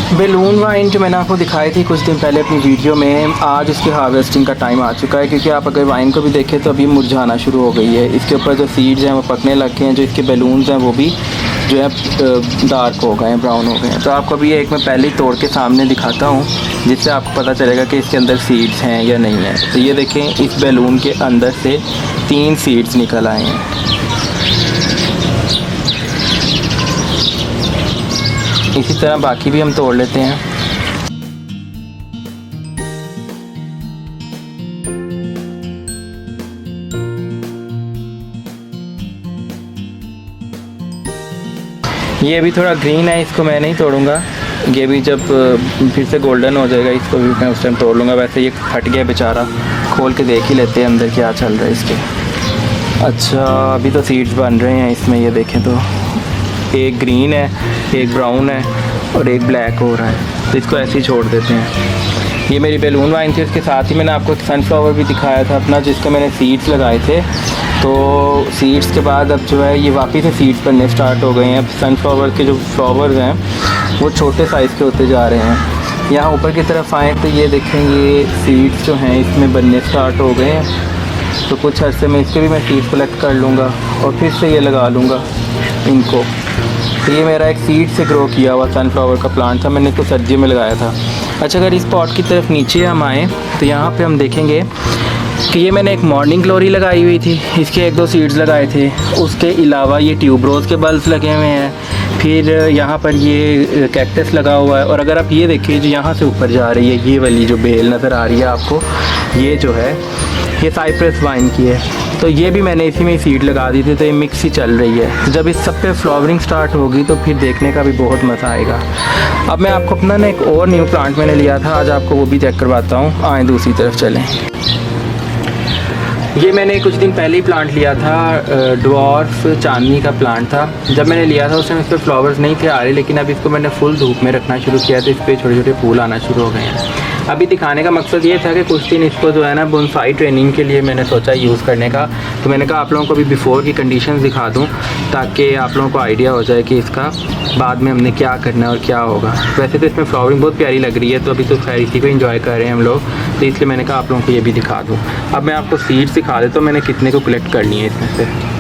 Balloon wine जो मैंने आपको दिखाई थी कुछ दिन पहले अपनी वीडियो में, आज उसकी हार्वेस्टिंग का टाइम आ चुका है, क्योंकि आप अगर वाइन को भी देखें तो अभी मुरझाना शुरू हो गई है। इसके ऊपर जो सीड्स हैं वो पकने लग गए हैं, जो इसके बैलून्स हैं वो भी जो है डार्क हो गए हैं, ब्राउन हो गए हैं। तो आपको अभी एक मैं पहले ही तोड़ के सामने दिखाता हूँ, जिससे आपको पता चलेगा कि इसके अंदर सीड्स हैं या नहीं हैं। तो ये देखें, इस बैलून के अंदर से 3 सीड्स निकल आए हैं। इसी तरह बाकी भी हम तोड़ लेते हैं। ये अभी थोड़ा ग्रीन है, इसको मैं नहीं तोड़ूंगा। ये भी जब फिर से गोल्डन हो जाएगा इसको भी मैं उस टाइम तोड़ लूँगा। वैसे ये फट गया बेचारा, खोल के देख ही लेते हैं अंदर क्या चल रहा है इसके। अच्छा, अभी तो सीड्स बन रहे हैं इसमें, ये देखें तो एक ग्रीन है, एक ब्राउन है और एक ब्लैक हो रहा है। तो इसको ऐसे ही छोड़ देते हैं। ये मेरी बैलून वाइन थी, उसके साथ ही मैंने आपको सनफ्लावर भी दिखाया था अपना, जिसके मैंने सीड्स लगाए थे। तो सीड्स के बाद अब जो है ये वापस से सीड्स बनने स्टार्ट हो गए हैं। अब सनफ्लावर के जो फ्लावर्स हैं वो छोटे साइज़ के होते जा रहे हैं। यहाँ ऊपर की तरफ आएँ तो ये देखें, ये सीड्स जो हैं इसमें बनने स्टार्ट हो गए हैं। तो कुछ अर्से में इसके भी मैं सीड्स कलेक्ट कर लूँगा और फिर से ये लगा लूँगा इनको। तो ये मेरा एक सीड से ग्रो किया हुआ सनफ्लावर का प्लांट था, मैंने इसको सर्दियों में लगाया था। अच्छा, अगर इस पॉट की तरफ नीचे हम आएँ तो यहाँ पे हम देखेंगे कि ये मैंने एक मॉर्निंग ग्लोरी लगाई हुई थी, इसके 1-2 सीड्स लगाए थे। उसके अलावा ये ट्यूबरोज के बल्ब्स लगे हुए हैं। फिर यहाँ पर ये कैक्टस लगा हुआ है। और अगर आप ये देखिए, जो यहाँ से ऊपर जा रही है, ये वाली जो बेल नज़र आ रही है आपको, ये जो है ये साइप्रस वाइन की है। तो ये भी मैंने इसी में ही सीड लगा दी थी। तो ये मिक्स ही चल रही है। जब इस सब पे फ्लावरिंग स्टार्ट होगी तो फिर देखने का भी बहुत मज़ा आएगा। अब मैं आपको अपना ना एक और न्यू प्लांट मैंने लिया था, आज आपको वो भी चेक करवाता हूँ। आए दूसरी तरफ चलें। ये मैंने कुछ दिन पहले ही प्लांट लिया था, ड्वार्फ चांदनी का प्लांट था। जब मैंने लिया था उस टाइम इस पर फ्लावर्स नहीं थे आ रहे, लेकिन अब इसको मैंने फुल धूप में रखना शुरू किया तो इस पर छोटे छोटे फूल आना शुरू हो गए हैं। अभी दिखाने का मकसद ये था कि कुछ दिन इसको जो है ना बोनसाई ट्रेनिंग के लिए मैंने सोचा यूज़ करने का। तो मैंने कहा आप लोगों को भी बिफ़ोर की कंडीशंस दिखा दूं, ताकि आप लोगों को आइडिया हो जाए कि इसका बाद में हमने क्या करना है और क्या होगा। वैसे तो इसमें फ्लावरिंग बहुत प्यारी लग रही है, तो अभी तो खैर इसी को एंजॉय कर रहे हैं हम लोग, तो इसलिए मैंने कहा आप लोगों को ये भी दिखा दूँ। अब मैं आपको सीड्स दिखा देता हूँ मैंने कितने को कलेक्ट करनी है इसमें से।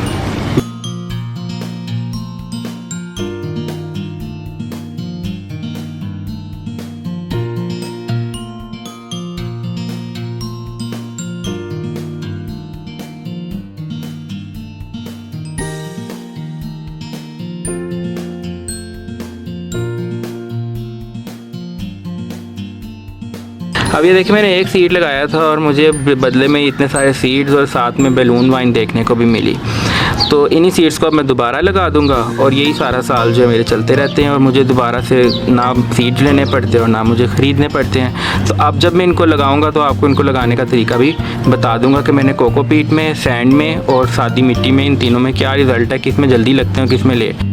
अब ये देखिए, मैंने एक सीड लगाया था और मुझे बदले में इतने सारे सीड्स और साथ में बैलून वाइन देखने को भी मिली। तो इन्हीं सीड्स को अब मैं दोबारा लगा दूंगा और यही सारा साल जो है मेरे चलते रहते हैं और मुझे दोबारा से ना सीड्स लेने पड़ते हैं और ना मुझे ख़रीदने पड़ते हैं। तो अब जब मैं इनको लगाऊंगा तो आपको इनको लगाने का तरीका भी बता दूंगा कि मैंने कोकोपीट में, सैंड में और सादी मिट्टी में, इन तीनों में क्या रिज़ल्ट है, किस में जल्दी लगते हैं किस में लेट।